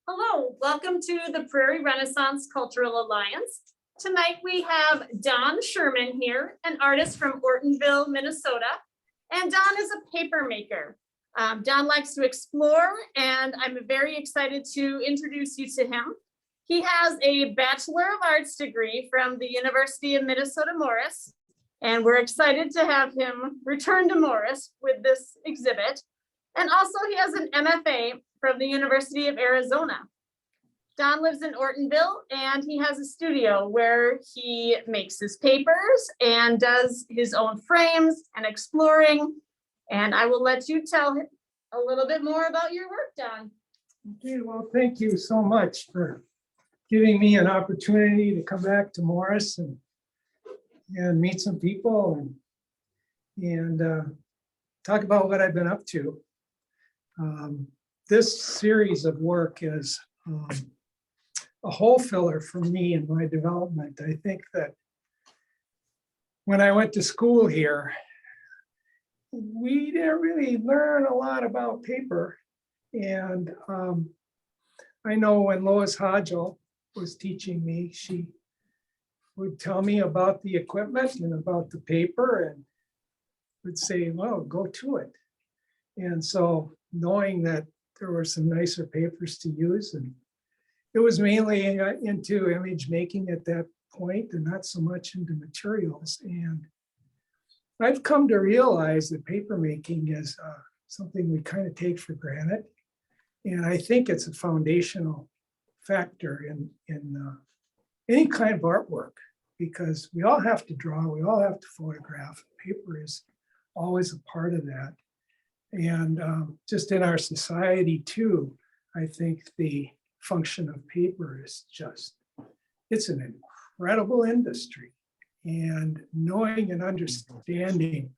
Hello, welcome to the Prairie Renaissance Cultural Alliance. Tonight we have Don Sherman here, an artist from Ortonville, Minnesota. And Don is a paper maker. Don likes to explore, and I'm very excited to introduce you to him. He has a Bachelor of Arts degree from the University of Minnesota-Morris, and we're excited to have him return to Morris with this exhibit. And also he has an MFA from the University of Arizona. Don lives in Ortonville, and he has a studio where he makes his papers and does his own frames and exploring. And I will let you tell him a little bit more about your work, Don. Okay, well, thank you so much for giving me an opportunity to come back to Morris and meet some people and talk about what I've been up to. This series of work is a hole filler for me in my development. I think that when I went to school here, we didn't really learn a lot about paper. And I know when Lois Hodgel was teaching me, she would tell me about the equipment and about the paper and would say, well, go to it. And so knowing that there were some nicer papers to use, and it was mainly into image making at that point and not so much into materials. And I've come to realize that paper making is something we kind of take for granted. And I think it's a foundational factor in any kind of artwork, because we all have to draw, we all have to photograph. Paper is always a part of that. And just in our society too, I think the function of paper is just, it's an incredible industry. And knowing and understanding,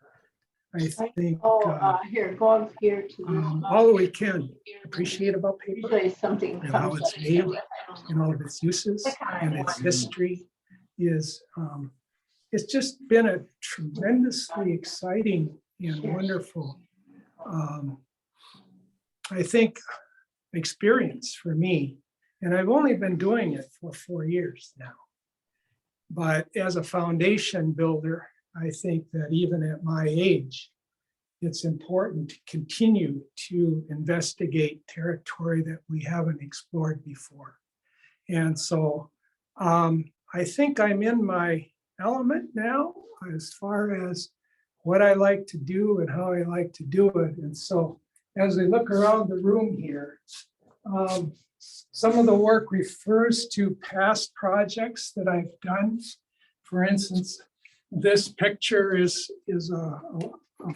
I think here, go up here to all that we can appreciate about paper, usually something and how it's made, and all of its uses and its history is, it's just been a tremendously exciting and wonderful, I think, experience for me. And I've only been doing it for 4 years now. But as a foundation builder, I think that even at my age, it's important to continue to investigate territory that we haven't explored before. And so I think I'm in my element now as far as what I like to do and how I like to do it. And so as we look around the room here, some of the work refers to past projects that I've done. For instance, this picture is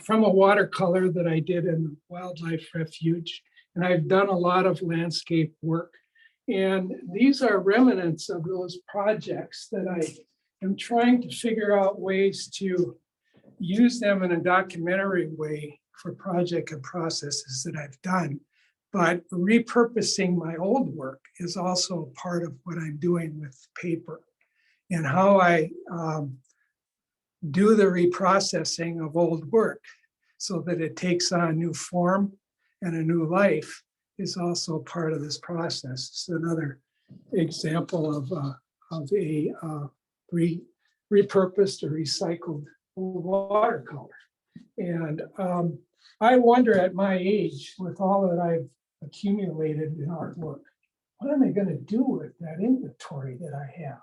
from a watercolor that I did in the wildlife refuge. And I've done a lot of landscape work. And these are remnants of those projects that I am trying to figure out ways to use them in a documentary way for project and processes that I've done. But repurposing my old work is also part of what I'm doing with paper, and how I do the reprocessing of old work so that it takes on new form and a new life is also part of this process. It's another example of a repurposed or recycled old watercolor. And I wonder at my age, with all that I've accumulated in artwork, what am I going to do with that inventory that I have?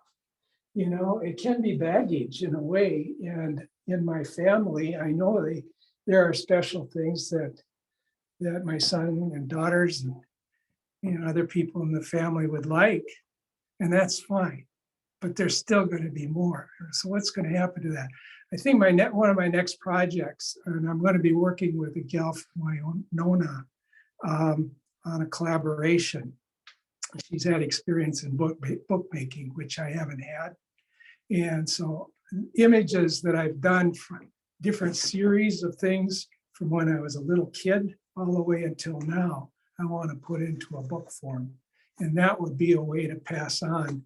You know, it can be baggage in a way. And in my family, I know there are special things that my son and daughters and other people in the family would like, and that's fine. But there's still going to be more. So what's going to happen to that? I think one of my next projects, and I'm going to be working with a gal from Winona on a collaboration. She's had experience in bookmaking, which I haven't had. And so images that I've done from different series of things from when I was a little kid all the way until now, I want to put into a book form. And that would be a way to pass on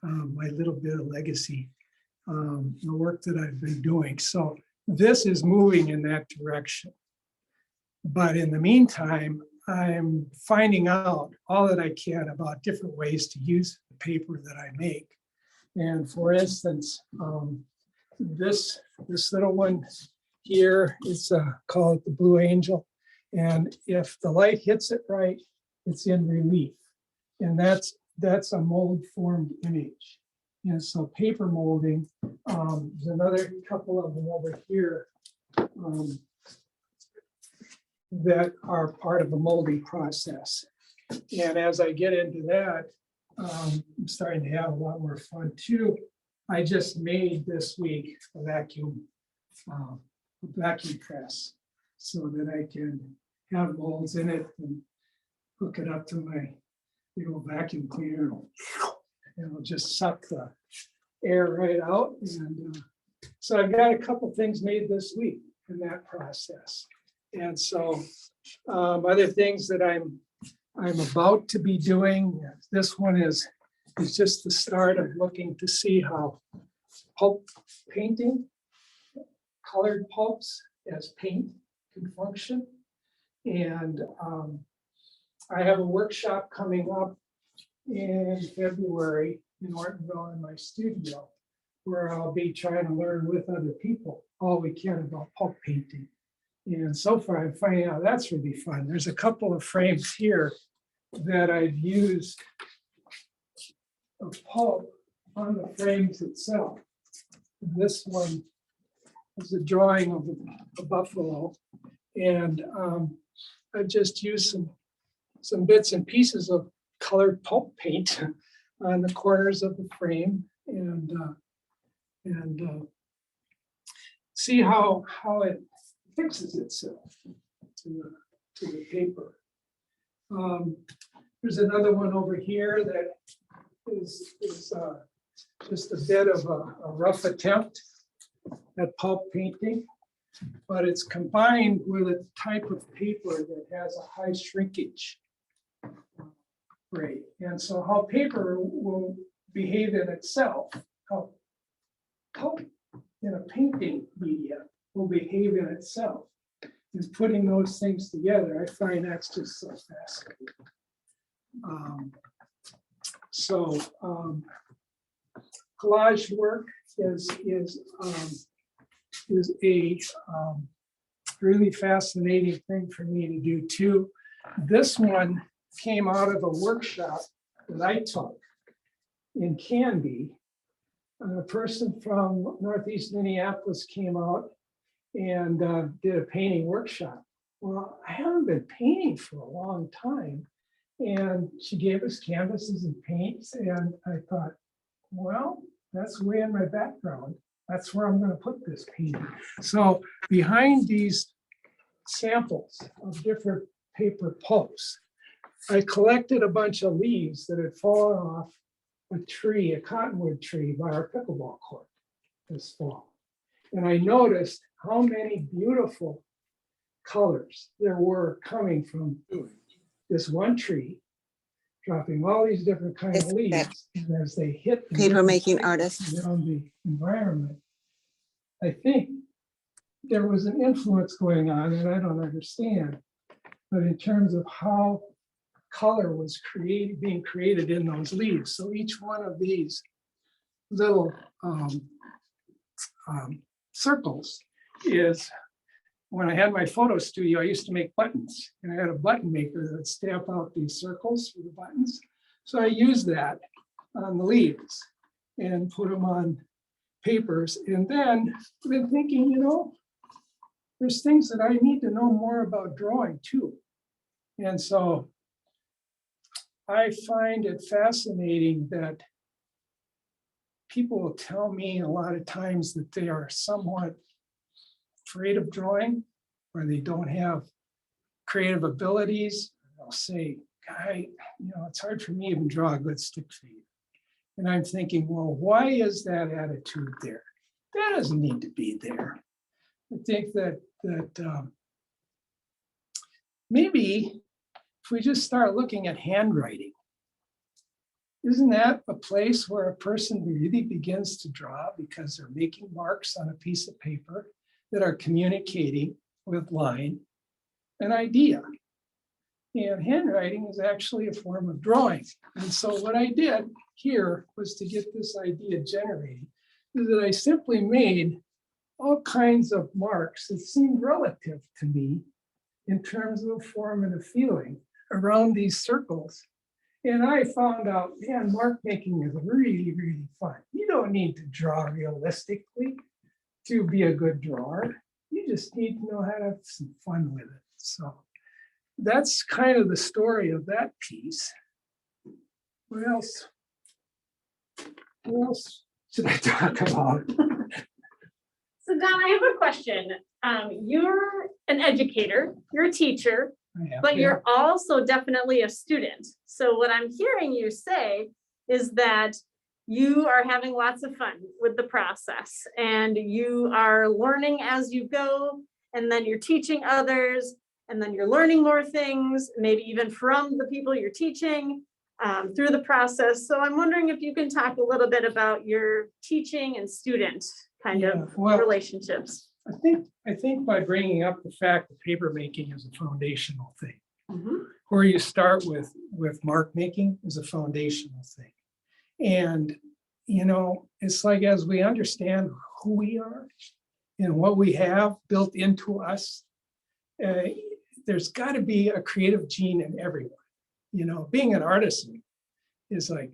my little bit of legacy, the work that I've been doing. So this is moving in that direction. But in the meantime, I'm finding out all that I can about different ways to use the paper that I make. And for instance, this little one here is called the Blue Angel. And if the light hits it right, it's in relief. And that's a mold formed image. And so paper molding, there's another couple of them over here that are part of the molding process. And as I get into that, I'm starting to have a lot more fun too. I just made this week a vacuum press so that I can have molds in it and hook it up to my little vacuum cleaner. And it'll just suck the air right out. And so I've got a couple things made this week in that process. And so other things that I'm about to be doing, this one is just the start of looking to see how pulp painting, colored pulps as paint can function. And I have a workshop coming up in February in Ortonville in my studio, where I'll be trying to learn with other people all we can about pulp painting. And so far I'm finding out that's really fun. There's a couple of frames here that I've used of pulp on the frames itself. This one is a drawing of a buffalo. And I've just used some bits and pieces of colored pulp paint on the corners of the frame and see how it fixes itself to the paper. There's another one over here that is just a bit of a rough attempt at pulp painting, but it's combined with a type of paper that has a high shrinkage rate. And so how paper will behave in itself, how pulp in a painting media will behave in itself, is putting those things together. I find that's just so fascinating. Collage work is a really fascinating thing for me to do too. This one came out of a workshop that I took in Canby. A person from Northeast Minneapolis came out and did a painting workshop. Well, I haven't been painting for a long time. And she gave us canvases and paints. And I thought, well, that's way in my background. That's where I'm going to put this painting. So behind these samples of different paper pulps, I collected a bunch of leaves that had fallen off a tree, a cottonwood tree by our pickleball court this fall. And I noticed how many beautiful colors there were coming from this one tree, dropping all these different kinds of leaves. And as they hit the Paper making artist around the environment, I think there was an influence going on that I don't understand. But in terms of how color was being created in those leaves. So each one of these little circles is, when I had my photo studio, I used to make buttons, and I had a button maker that would stamp out these circles for the buttons. So I used that on the leaves and put them on papers. And then I've been thinking, there's things that I need to know more about drawing too. And so I find it fascinating that people will tell me a lot of times that they are somewhat afraid of drawing, or they don't have creative abilities. They'll say, "Guy, it's hard for me to even draw a good stick figure." And I'm thinking, well, why is that attitude there? That doesn't need to be there. I think that maybe if we just start looking at handwriting, isn't that a place where a person really begins to draw because they're making marks on a piece of paper that are communicating with line an idea? And handwriting is actually a form of drawing. And so what I did here was to get this idea generated, is that I simply made all kinds of marks that seemed relative to me in terms of form and a feeling around these circles. And I found out, man, mark making is really, really fun. You don't need to draw realistically to be a good drawer. You just need to know how to have some fun with it. So that's kind of the story of that piece. What else? What else should I talk about? So Don, I have a question. You're an educator, you're a teacher, but you're also definitely a student. So what I'm hearing you say is that you are having lots of fun with the process and you are learning as you go, and then you're teaching others, and then you're learning more things, maybe even from the people you're teaching through the process. So I'm wondering if you can talk a little bit about your teaching and student kind of relationships. I think by bringing up the fact that paper making is a foundational thing, Mhm. where you start with mark making is a foundational thing. And, you know, it's like as we understand who we are and what we have built into us, there's got to be a creative gene in everyone. You know, being an artisan is like,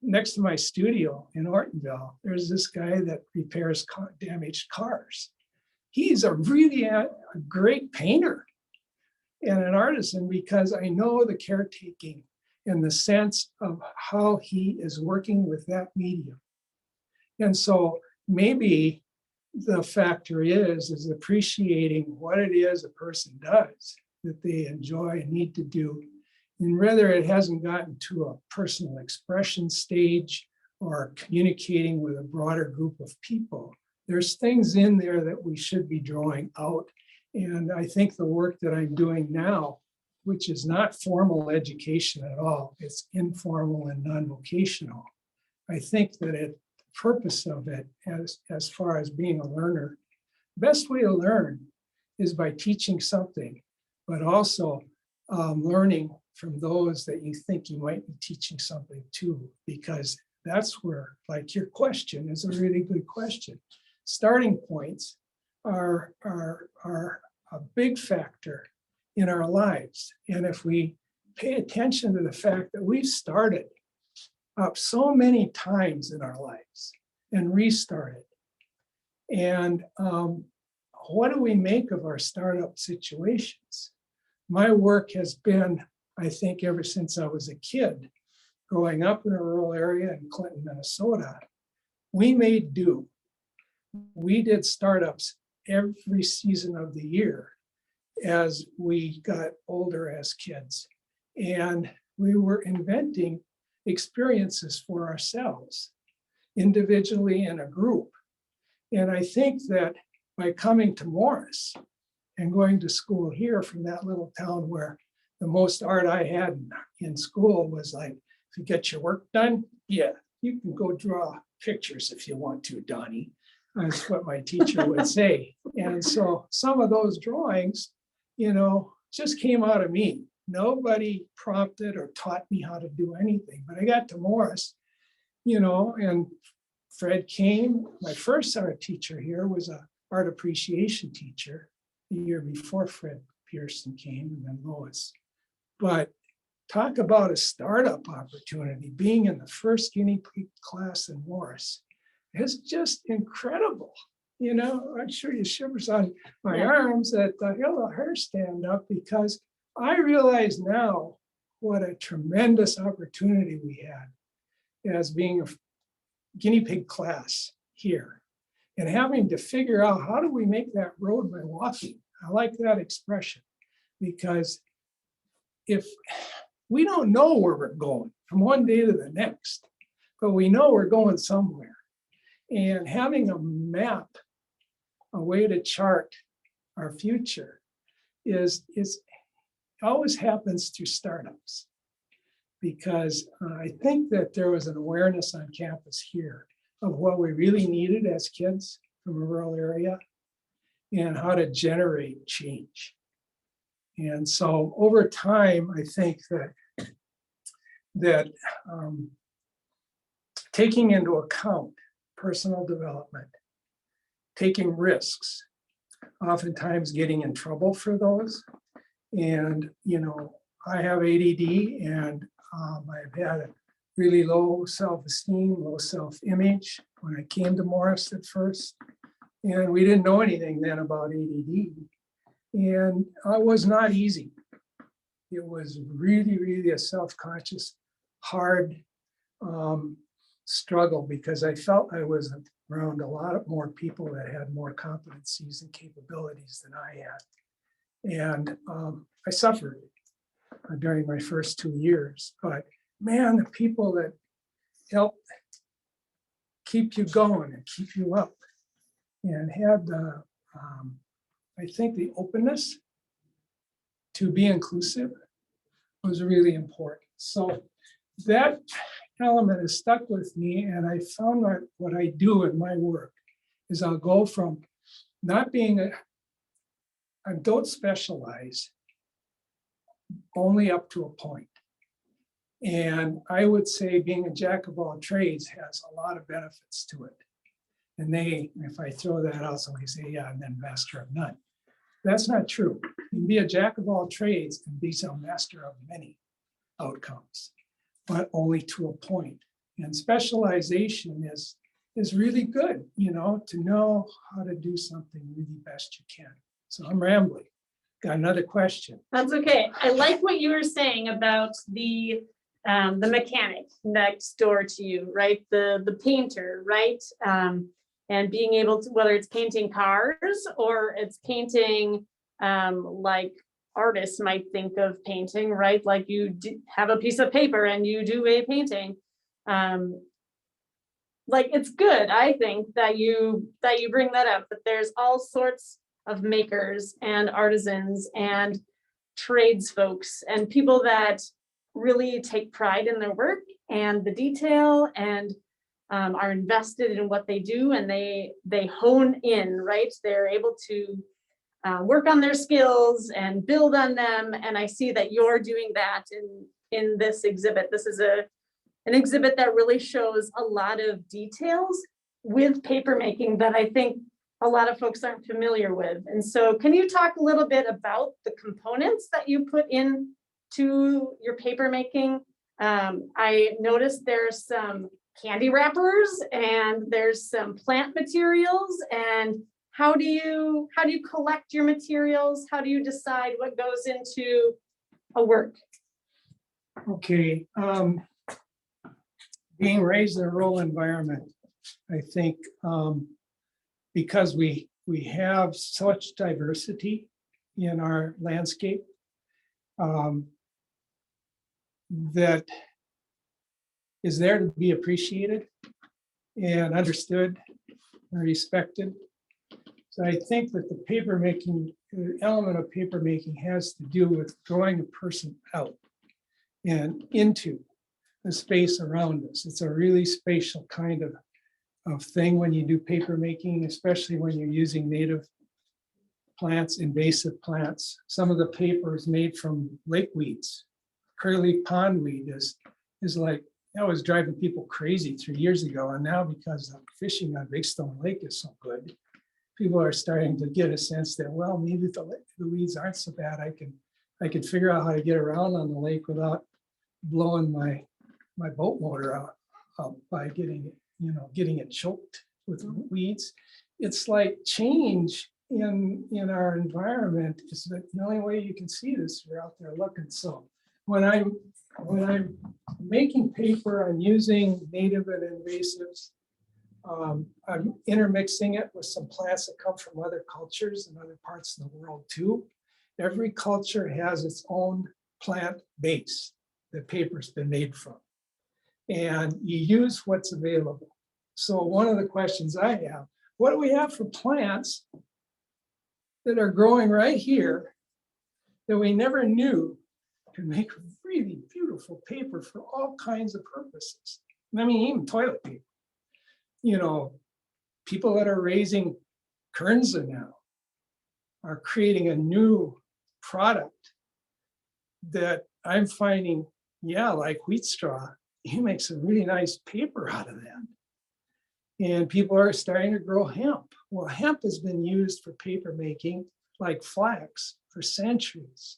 next to my studio in Ortonville, there's this guy that repairs damaged cars. He's a really a great painter and an artisan because I know the caretaking and the sense of how he is working with that medium. And so maybe the factor is appreciating what it is a person does that they enjoy and need to do. And whether it hasn't gotten to a personal expression stage or communicating with a broader group of people, there's things in there that we should be drawing out. And I think the work that I'm doing now, which is not formal education at all, it's informal and non-vocational. I think that the purpose of it, as far as being a learner, best way to learn is by teaching something, but also learning from those that you think you might be teaching something to, because that's where, like, your question is a really good question. Starting points are a big factor in our lives. And if we pay attention to the fact that we've started up so many times in our lives and restarted, and what do we make of our startup situations? My work has been, I think, ever since I was a kid, growing up in a rural area in Clinton, Minnesota, we made do. We did startups every season of the year as we got older as kids. And we were inventing experiences for ourselves, individually and a group. And I think that by coming to Morris and going to school here from that little town where the most art I had in school was like, if you get your work done, yeah, you can go draw pictures if you want to, Donnie. That's what my teacher would say. And so some of those drawings, you know, just came out of me. Nobody prompted or taught me how to do anything. But I got to Morris, you know, and Fred came. My first art teacher here was an art appreciation teacher the year before Fred Pearson came, and then Lois. But talk about a startup opportunity, being in the first guinea pig class in Morris. It's just incredible. You know, I'm sure you shivers on my arms that I feel her stand up, because I realize now what a tremendous opportunity we had as being a guinea pig class here and having to figure out how do we make that road by walking. I like that expression, because if we don't know where we're going from one day to the next, but we know we're going somewhere. And having a map, a way to chart our future is always happens through startups. Because I think that there was an awareness on campus here of what we really needed as kids from a rural area and how to generate change. And so over time, I think that taking into account personal development, taking risks, oftentimes getting in trouble for those. And, I have ADD, and I've had a really low self-esteem, low self-image when I came to Morris at first. And we didn't know anything then about ADD. And it was not easy. It was really, really a self-conscious, hard struggle, because I felt I was around a lot more people that had more competencies and capabilities than I had. And I suffered during my first 2 years. But man, the people that help keep you going and keep you up and had the, I think the openness to be inclusive was really important. So that element has stuck with me, and I found that what I do in my work is I'll go from not being I don't specialize only up to a point. And I would say being a jack of all trades has a lot of benefits to it. And if I throw that out, somebody say, yeah, and then master of none. That's not true. You can be a jack of all trades and be some master of many outcomes, but only to a point. And specialization is really good, to know how to do something really best you can. So I'm rambling. Got another question. That's okay. I like what you were saying about the mechanic next door to you, right? The painter, right? And being able to, whether it's painting cars or it's painting like artists might think of painting, right? Like you have a piece of paper and you do a painting. Like it's good, I think, that you bring that up, that there's all sorts of makers and artisans and trades folks and people that really take pride in their work and the detail and are invested in what they do, and they hone in, right? They're able to work on their skills and build on them. And I see that you're doing that in this exhibit. This is an exhibit that really shows a lot of details with papermaking that I think a lot of folks aren't familiar with. And so can you talk a little bit about the components that you put in to your papermaking? I noticed there's some candy wrappers and there's some plant materials. And how do you collect your materials? How do you decide what goes into a work? Okay. Being raised in a rural environment, I think because we have such diversity in our landscape, that is there to be appreciated and understood and respected. So I think that the element of paper making has to do with drawing a person out and into the space around us. It's a really spatial kind of thing when you do paper making, especially when you're using native plants, invasive plants. Some of the paper is made from lake weeds. Curly pondweed is like, that was driving people crazy 3 years ago. And now because the fishing on Big Stone Lake is so good, people are starting to get a sense that, well, maybe the weeds aren't so bad. I can figure out how to get around on the lake without blowing my boat motor out by getting it choked with weeds. It's like change in our environment is the only way you can see this. You're out there looking. So when I'm making paper, I'm using native and invasives. I'm intermixing it with some plants that come from other cultures and other parts of the world too. Every culture has its own plant base that paper's been made from. And you use what's available. So one of the questions I have, what do we have for plants that are growing right here that we never knew could make really beautiful paper for all kinds of purposes? I mean, even toilet paper. People that are raising kernza now are creating a new product that I'm finding, yeah, like wheat straw, you make some really nice paper out of that. And people are starting to grow hemp. Well, hemp has been used for paper making like flax for centuries.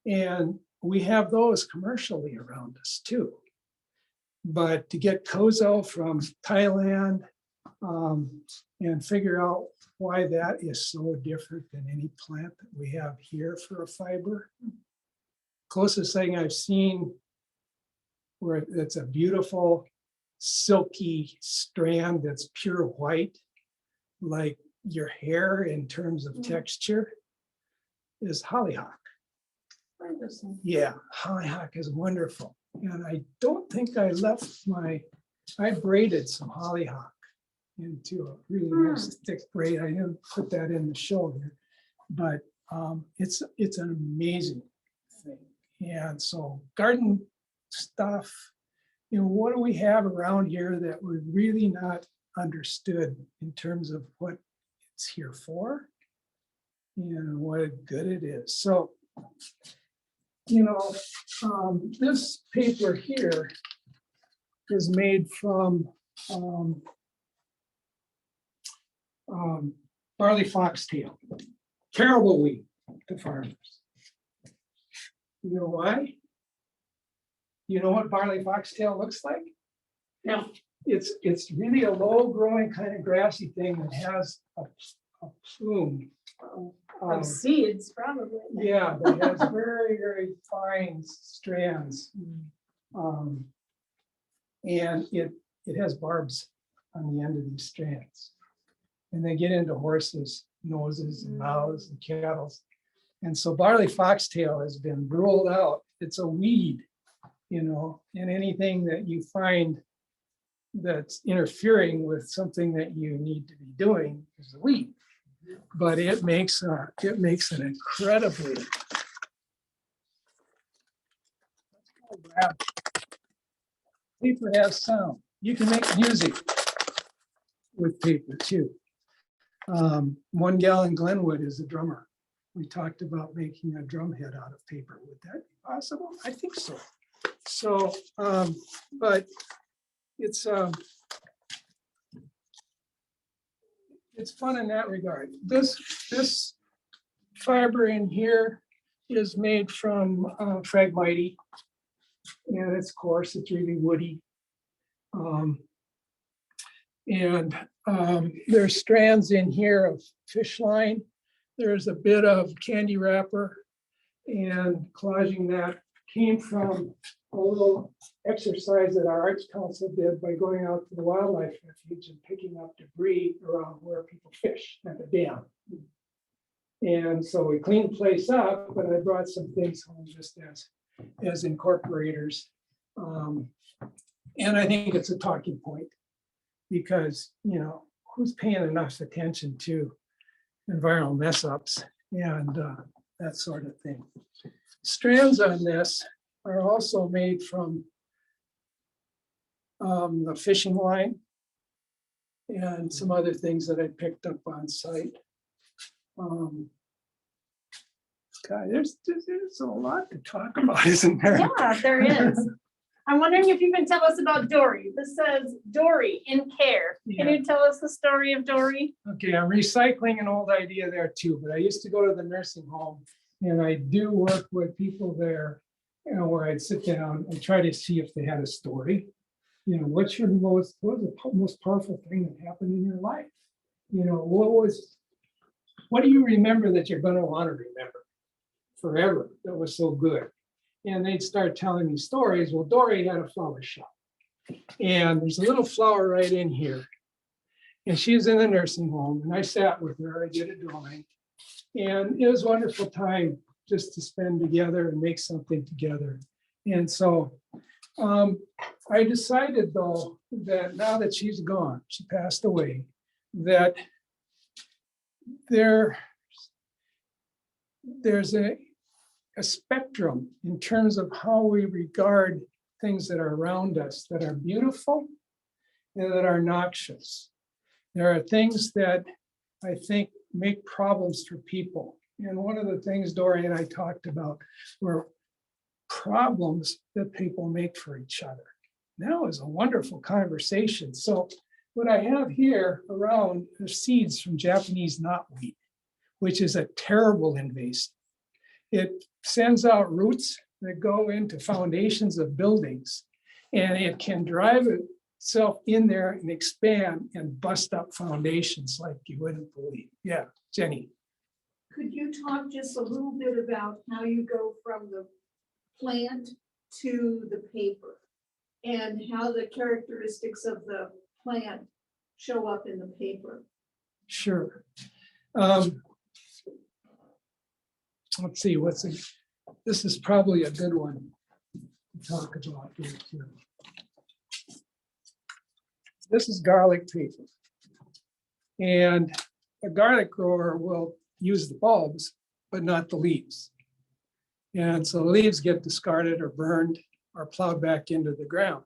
And we have those commercially around us too. But to get kozo from Thailand and figure out why that is so different than any plant that we have here for a fiber. Closest thing I've seen where it's a beautiful silky strand that's pure white, like your hair in terms of texture, is hollyhock. Yeah, hollyhock is wonderful. And I don't think I I braided some hollyhock into a really nice thick braid. I didn't put that in the shoulder, but it's an amazing thing. And so garden stuff, what do we have around here that we're really not understood in terms of what it's here for and what good it is. So, this paper here is made from barley foxtail, terrible wheat to farmers. You know why? You know what barley foxtail looks like? No. It's really a low growing kind of grassy thing that has a plume. Of seeds, probably. Yeah, that has very, very fine strands. And it has barbs on the end of these strands. And they get into horses' noses and mouths and cattle's. And so barley foxtail has been ruled out. It's a weed, and anything that you find that's interfering with something that you need to be doing is a weed. But it makes an incredibly paper has sound. You can make music with paper too. One gal in Glenwood is a drummer. We talked about making a drum head out of paper. Would that be possible? I think so. So, but it's fun in that regard. This fiber in here is made from Phragmite, and it's coarse. It's really woody. There's strands in here of fish line. There's a bit of candy wrapper, and collaging that came from a little exercise that our Arts Council did by going out to the wildlife refuge and picking up debris around where people fish at the dam. And so we cleaned the place up, but I brought some things home just as incorporators. And I think it's a talking point because, who's paying enough attention to environmental mess ups and that sort of thing. Strands on this are also made from the fishing line and some other things that I picked up on site. God, there's a lot to talk about, isn't there? Yeah, there is. I'm wondering if you can tell us about Dory. This says Dory in care. Can you tell us the story of Dory? Okay, I'm recycling an old idea there too, but I used to go to the nursing home and I do work with people there, where I'd sit down and try to see if they had a story. What's the most powerful thing that happened in your life? What do you remember that you're going to want to remember forever that was so good? And they'd start telling me stories. Well, Dory had a flower shop, and there's a little flower right in here. And she's in the nursing home, and I sat with her. I did a drawing, and it was a wonderful time just to spend together and make something together. And so I decided, though, that now that she's gone, she passed away, that there's a spectrum in terms of how we regard things that are around us that are beautiful and that are noxious. There are things that I think make problems for people And one of the things Dory and I talked about were problems that people make for each other. That was a wonderful conversation. So what I have here around are seeds from Japanese knotweed, which is a terrible invasive. It sends out roots that go into foundations of buildings, and it can drive itself in there and expand and bust up foundations like you wouldn't believe. Yeah, Jenny. Could you talk just a little bit about how you go from the plant to the paper and how the characteristics of the plant show up in the paper? Sure. Let's see, this is probably a good one to talk about here too. This is garlic paper. And a garlic grower will use the bulbs, but not the leaves. And so the leaves get discarded or burned or plowed back into the ground.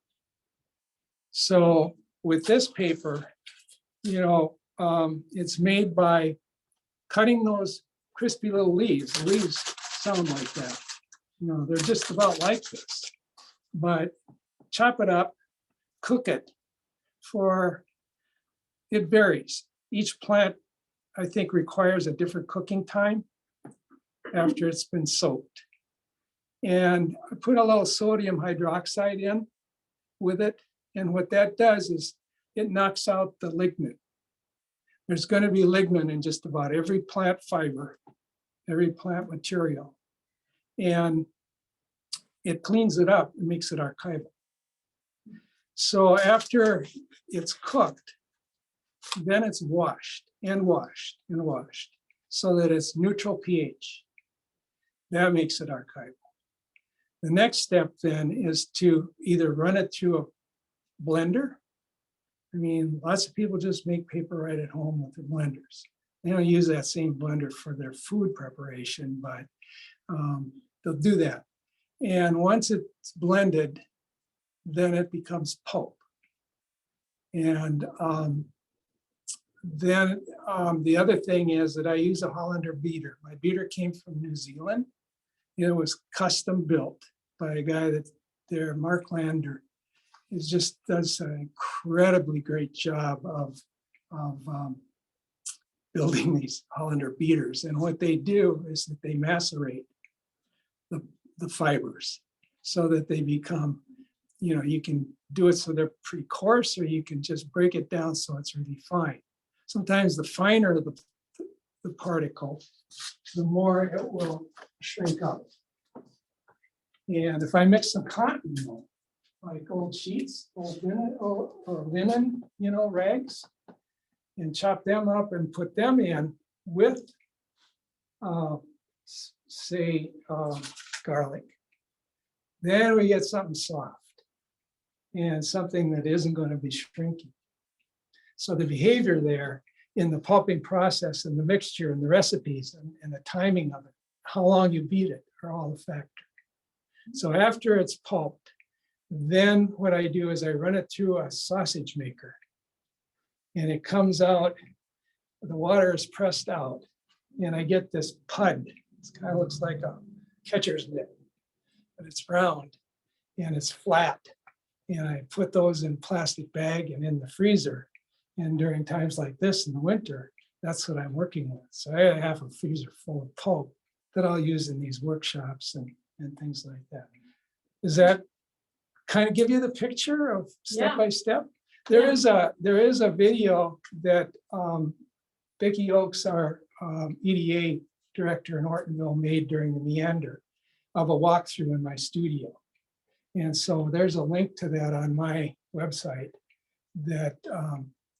So with this paper, it's made by cutting those crispy little leaves. The leaves sound like that. They're just about like this. But chop it up, cook it it varies. Each plant, I think, requires a different cooking time after it's been soaked. And I put a little sodium hydroxide in with it. And what that does is it knocks out the lignin. There's going to be lignin in just about every plant fiber, every plant material. And it cleans it up and makes it archival. So after it's cooked, then it's washed and washed and washed so that it's neutral pH. That makes it archival. The next step then is to either run it through a blender. I mean, lots of people just make paper right at home with their blenders. They don't use that same blender for their food preparation, but they'll do that. And once it's blended, then it becomes pulp. And then the other thing is that I use a Hollander beater. My beater came from New Zealand. It was custom built by a guy that there, Mark Lander, is just does an incredibly great job of building these Hollander beaters. And what they do is that they macerate the fibers so that they become, you can do it so they're pretty coarse, or you can just break it down so it's really fine. Sometimes the finer the particle, the more it will shrink up. And if I mix some cotton, like old sheets, old linen, or linen, rags, and chop them up and put them in with, say, garlic, then we get something soft and something that isn't going to be shrinking. So the behavior there in the pulping process and the mixture and the recipes and the timing of it, how long you beat it, are all a factor. So after it's pulped, then what I do is I run it through a sausage maker, and it comes out, the water is pressed out, and I get this pud. It kind of looks like a catcher's mitt, but it's round and it's flat. And I put those in plastic bag and in the freezer. And during times like this in the winter, that's what I'm working with. So I have a freezer full of pulp that I'll use in these workshops and things like that. Does that kind of give you the picture of step by step? There is a video that Vicki Oakes, our EDA director in Ortonville, made during the meander of a walkthrough in my studio. And so there's a link to that on my website that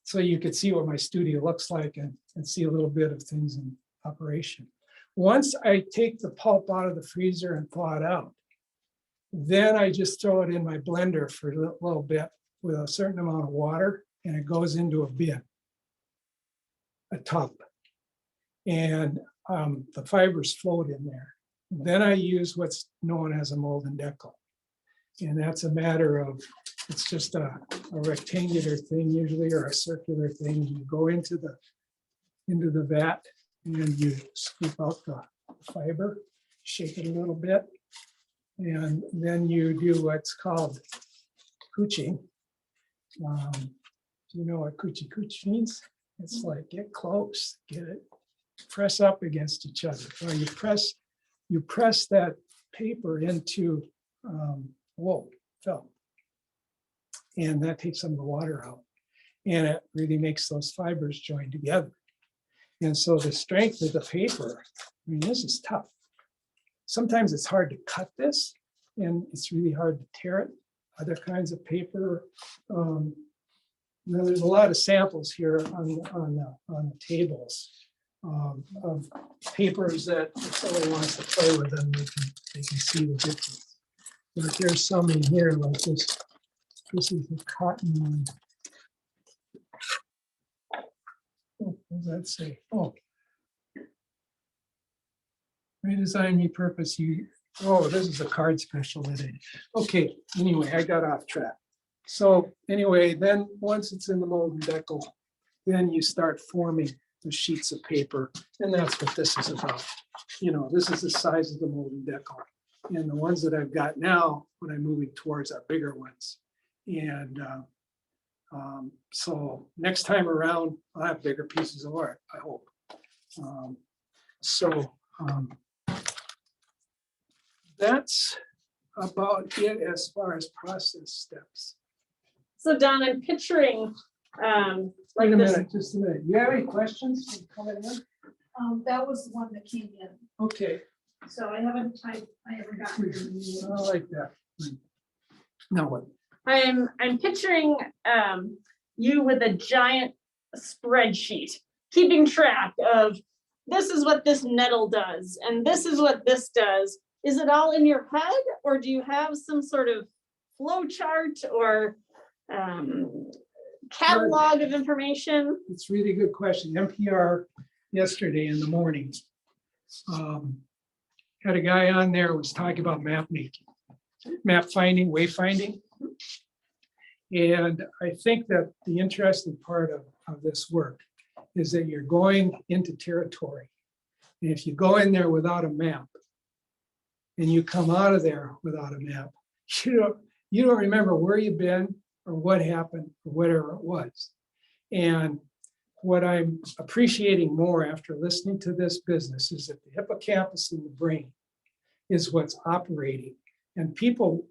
so you could see what my studio looks like and see a little bit of things in operation. Once I take the pulp out of the freezer and thaw it out, then I just throw it in my blender for a little bit with a certain amount of water, and it goes into a bin, a tub. And the fibers float in there. Then I use what's known as a mold and decal. And that's a matter of, it's just a rectangular thing usually, or a circular thing. You go into the vat and you scoop out the fiber, shake it a little bit, and then you do what's called cooching. Do you know what coochie cooch means? It's like get close, get it, press up against each other. Well, you press that paper into wool film, and that takes some of the water out, and it really makes those fibers join together. And so the strength of the paper, I mean, this is tough. Sometimes it's hard to cut this, and it's really hard to tear it. Other kinds of paper. There's a lot of samples here on the tables of papers that if someone wants to play with them, they can see the difference. But there's some in here like this. This is the cotton one. Oh, what does that say? Oh. Redesign, repurpose, oh, this is a card special that okay, anyway, I got off track. So anyway, then once it's in the mold and decal, then you start forming the sheets of paper. And that's what this is about. You know, this is the size of the mold and decal. And the ones that I've got now, what I'm moving towards are bigger ones. And so next time around, I'll have bigger pieces of art, I hope. That's about it as far as process steps. So Don, I'm picturing Wait a this. minute, just a minute. You have any questions coming in? That was the one that came in, Okay, so I haven't gotten your I like that. Now what? I'm picturing you with a giant spreadsheet, keeping track of this is what this nettle does, and this is what this does. Is it all in your head, or do you have some sort of flow chart or catalog of information? It's a really good question. NPR yesterday in the morning had a guy on there was talking about map making, map finding, wayfinding. And I think that the interesting part of this work is that you're going into territory. And if you go in there without a map and you come out of there without a map, you don't remember where you've been or what happened or whatever it was. And what I'm appreciating more after listening to this business is that the hippocampus in the brain is what's operating. And people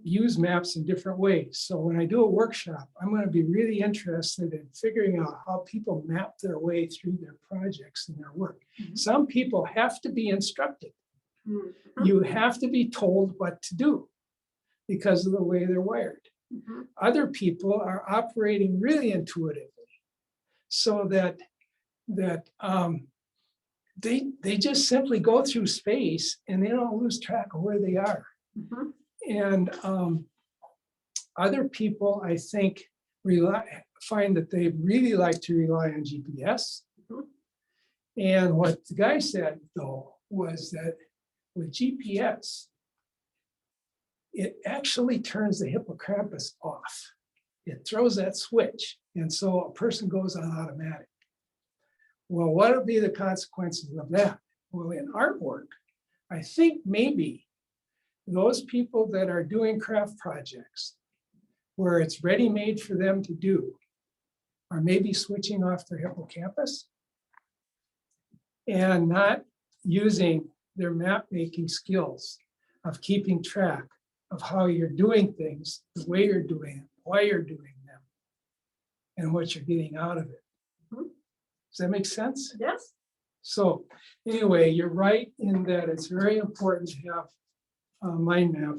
use maps in different ways. So when I do a workshop, I'm going to be really interested in figuring out how people map their way through their projects and their work. Mhm. Some people have to be instructed. Mhm. You have to be told what to do because of the way they're wired. Mhm. Other people are operating really intuitively, so that they just simply go through space and they don't lose track of where they are. Mhm. And other people, I think, find that they really like to rely on GPS. Mhm. And what the guy said, though, was that with GPS, it actually turns the hippocampus off. It throws that switch. And so a person goes on automatic. Well, what would be the consequences of that? Well, in artwork, I think maybe those people that are doing craft projects where it's ready-made for them to do are maybe switching off their hippocampus and not using their map-making skills of keeping track of how you're doing things, the way you're doing it, why you're doing them, and what you're getting out of it. Mhm. Does that make sense? Yes. So anyway, you're right in that it's very important to have a mind map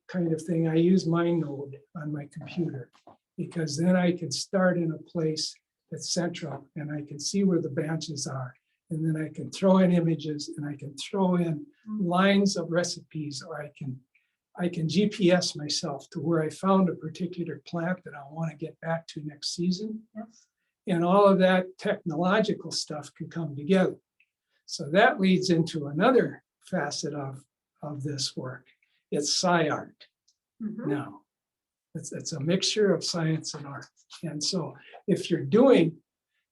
kind of thing. I use MindNode on my computer because then I can start in a place that's central and I can see where the branches are. And then I can throw in images and I can throw in lines of recipes, or I can GPS myself to where I found a particular plant that I want to get back to next season. Yes. And all of that technological stuff can come together. So that leads into another facet of this work. It's sci-art Mhm. now. It's a mixture of science and art. And so if you're doing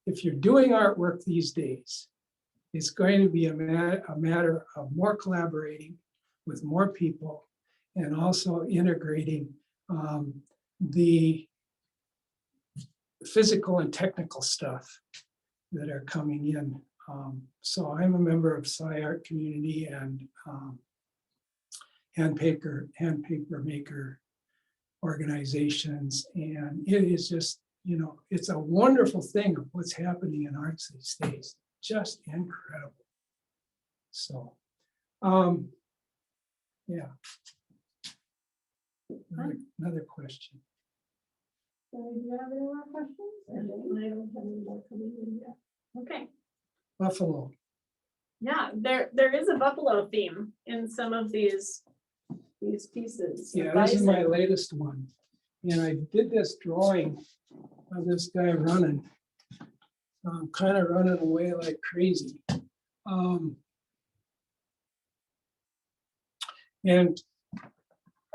artwork these days, It's going to be a matter of more collaborating with more people and also integrating the physical and technical stuff that are coming in. So I'm a member of Sci Art Community and hand paper maker organizations. And it is just, you know, it's a wonderful thing of what's happening in arts these days. Just incredible. So, yeah. Another question. Do you have any more questions? I don't have any more coming in yet. Okay, Buffalo. yeah, there is a buffalo theme in some of these pieces. Yeah, this is my latest one. And I did this drawing of this guy running, kind of running away like crazy. And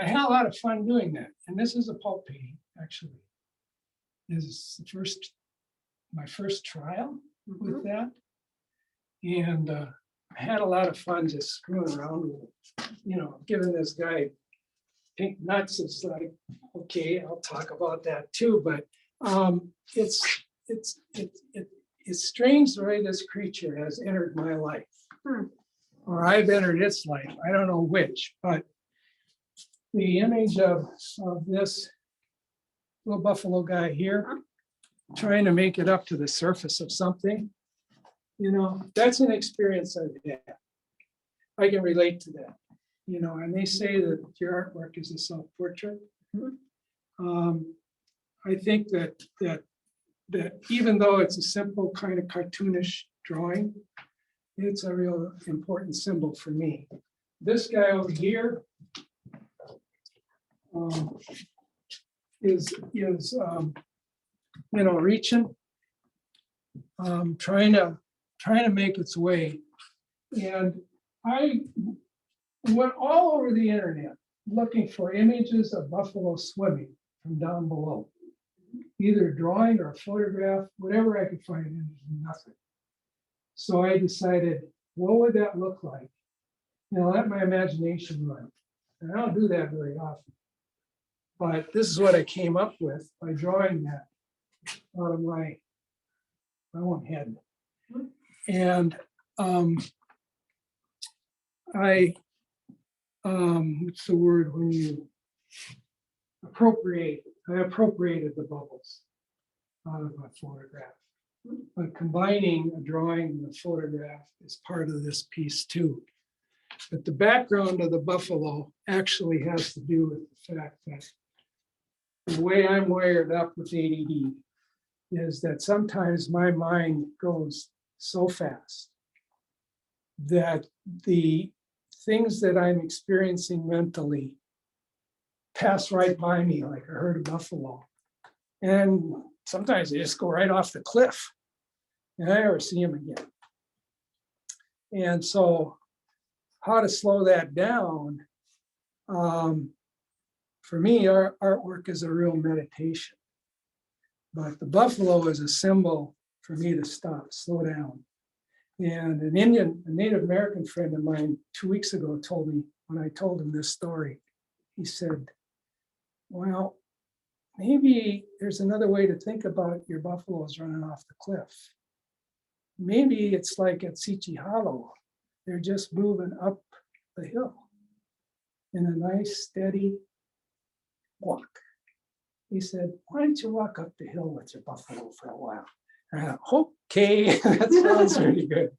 I had a lot of fun doing that. And this is a pulp painting, actually. This is my first trial with that. And I had a lot of fun just screwing around with it. You know, giving this guy pink nuts. It's like, okay, I'll talk about that too. But it's strange the way this creature has entered my life. Or I've entered its life. I don't know which, but the image of this little buffalo guy here, trying to make it up to the surface of something, you know, that's an experience I've had. I can relate to that, you know, and they say that your artwork is a self-portrait. I think that even though it's a simple kind of cartoonish drawing, it's a real important symbol for me. This guy over here is you know, reaching, trying to make its way. And I went all over the internet looking for images of buffalo swimming from down below, either drawing or photograph, whatever I could find, and there's nothing. So I decided, what would that look like? And I let my imagination run. And I don't do that very often. But this is what I came up with by drawing that out of my own head. And what's the word when you appropriate? I appropriated the bubbles out of my photograph. But combining a drawing and a photograph is part of this piece too. But the background of the buffalo actually has to do with the fact that the way I'm wired up with ADD is that sometimes my mind goes so fast that the things that I'm experiencing mentally pass right by me like a herd of buffalo. And sometimes they just go right off the cliff and I never see them again. And so how to slow that down, for me, our artwork is a real meditation. But the buffalo is a symbol for me to stop, slow down. And a Native American friend of mine 2 weeks ago told me, when I told him this story, he said, well, maybe there's another way to think about your buffaloes running off the cliff. Maybe it's like at Sichi Hollow, they're just moving up the hill in a nice, steady walk. He said, why don't you walk up the hill with your buffalo for a while? And I thought, okay, that sounds really good.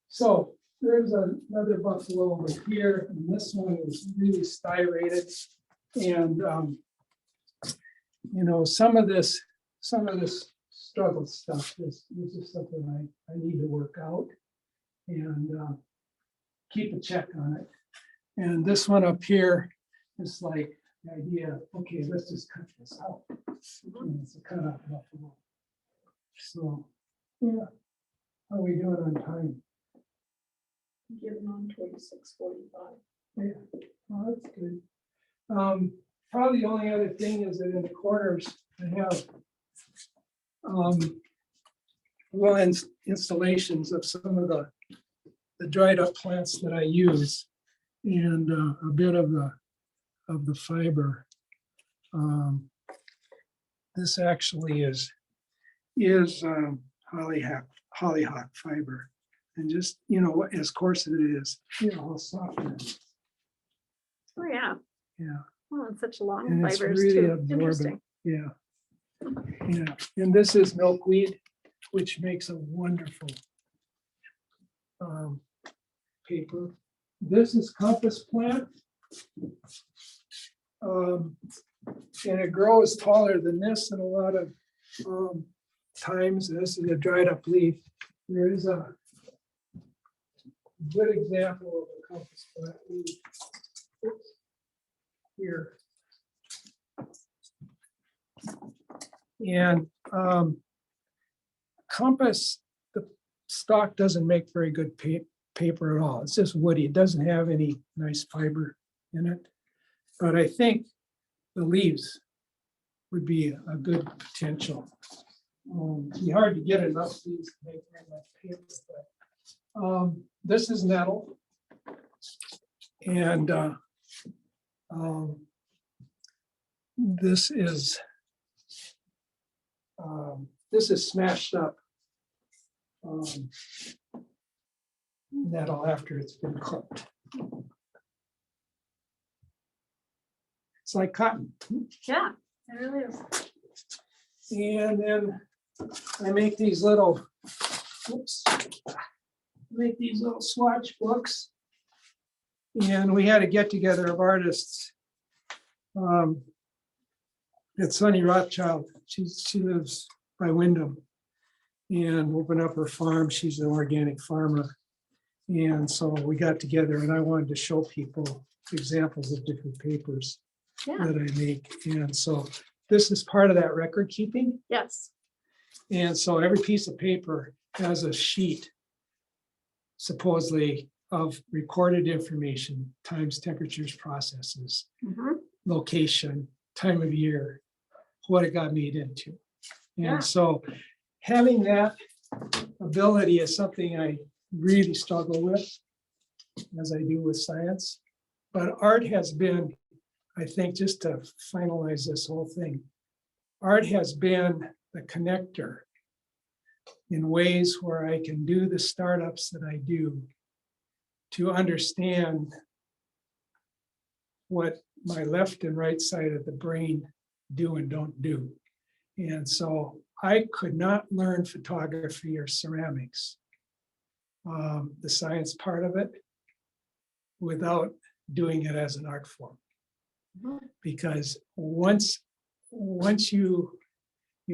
So there's another buffalo over here, and this one is really styrated. And you know, some of this struggle stuff is just something I need to work out and keep a check on it. And this one up here is like the idea, okay, let's just cut this out. And it's a cut out buffalo. So, yeah, how are we doing on time? Given on 26:45. Yeah, well, that's good. Probably the only other thing is that in the corners, I have a installations of some of the dried up plants that I use, and a bit of the fiber. This actually is hollyhock fiber, and just, you know, as coarse as it is, you know how soft it is. Oh, yeah. Yeah, Oh, it's such long and it's fibers really too. absorbent. Interesting. Yeah, yeah, and this is milkweed, which makes a wonderful paper. This is compass plant. And it grows taller than this, and a lot of times, this is a dried up leaf. There is a good example of a compass plant leaf. Oops. Here. And compass, the stalk doesn't make very good paper at all. It's just woody. It doesn't have any nice fiber in it. But I think the leaves would be a good potential. It'd be hard to get enough leaves to make very much paper, but this is nettle. And this is smashed up nettle after it's been cooked. It's like cotton. Yeah, it really is. And then I make these little, swatch books. And we had a get together of artists at Sunny Rothschild. She lives by Wyndham and opened up her farm. She's an organic farmer. And so we got together, and I wanted to show people examples of different papers that I make. And so this is part of that record keeping. Yes. And so every piece of paper has a sheet, supposedly, of recorded information, times, temperatures, processes, location, time of year, what it got made into. And so having that ability is something I really struggle with, as I do with science. But art has been, I think, just to finalize this whole thing, art has been the connector in ways where I can do the startups that I do to understand what my left and right side of the brain do and don't do. And so I could not learn photography or ceramics, the science part of it, without doing it as an art form. Because once you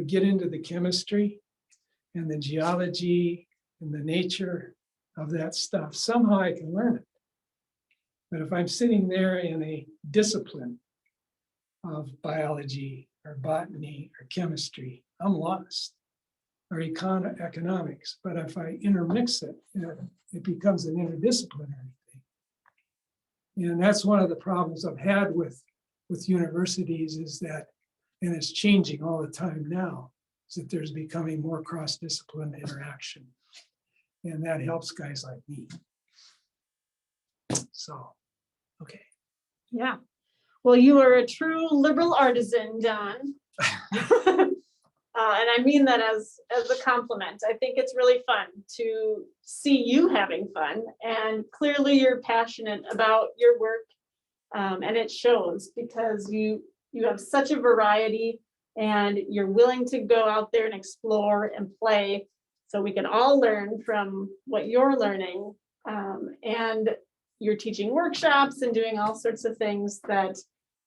get into the chemistry and the geology and the nature of that stuff, somehow I can learn it. But if I'm sitting there in a discipline of biology or botany or chemistry, I'm lost, or economics. But if I intermix it, it becomes an interdisciplinary thing. And that's one of the problems I've had with universities, is that, and it's changing all the time now, is that there's becoming more cross-discipline interaction. And that helps guys like me. So, okay. Yeah. Well, you are a true liberal artisan, Don. And I mean that as a compliment. I think it's really fun to see you having fun, and clearly you're passionate about your work, and it shows, because you have such a variety, and you're willing to go out there and explore and play, so we can all learn from what you're learning. And you're teaching workshops and doing all sorts of things that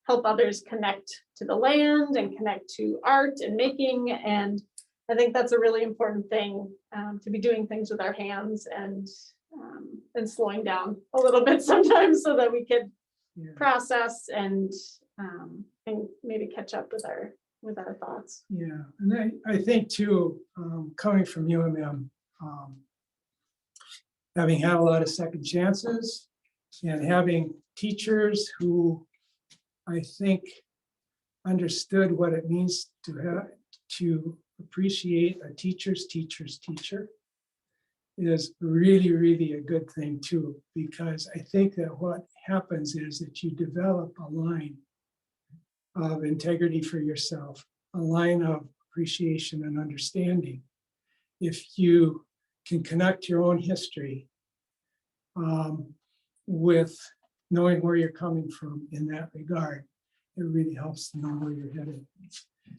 help others connect to the land and connect to art and making. And I think that's a really important thing, to be doing things with our hands and slowing down a little bit sometimes, so that we can process and maybe catch up with our thoughts. Yeah, and I think too, coming from UMM, having had a lot of second chances and having teachers who I think understood what it means to appreciate a teacher's teacher's teacher is really, really a good thing too, because I think that what happens is that you develop a line of integrity for yourself, a line of appreciation and understanding. If you can connect your own history with knowing where you're coming from in that regard, it really helps to know where you're headed.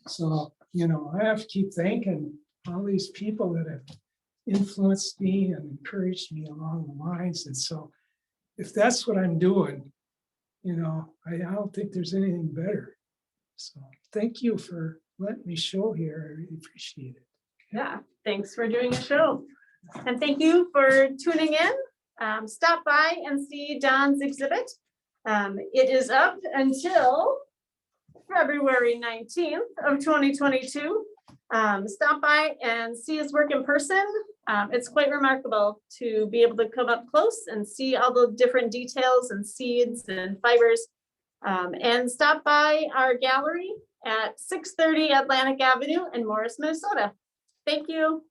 So, I have to keep thanking all these people that have influenced me and encouraged me along the lines. And so if that's what I'm doing, I don't think there's anything better. So thank you for letting me show here. I really appreciate it. Yeah, thanks for doing a show. And thank you for tuning in. Stop by and see Don's exhibit. It is up until February 19th of 2022. Stop by and see his work in person. It's quite remarkable to be able to come up close and see all the different details and seeds and fibers. And stop by our gallery at 630 Atlantic Avenue in Morris, Minnesota. Thank you.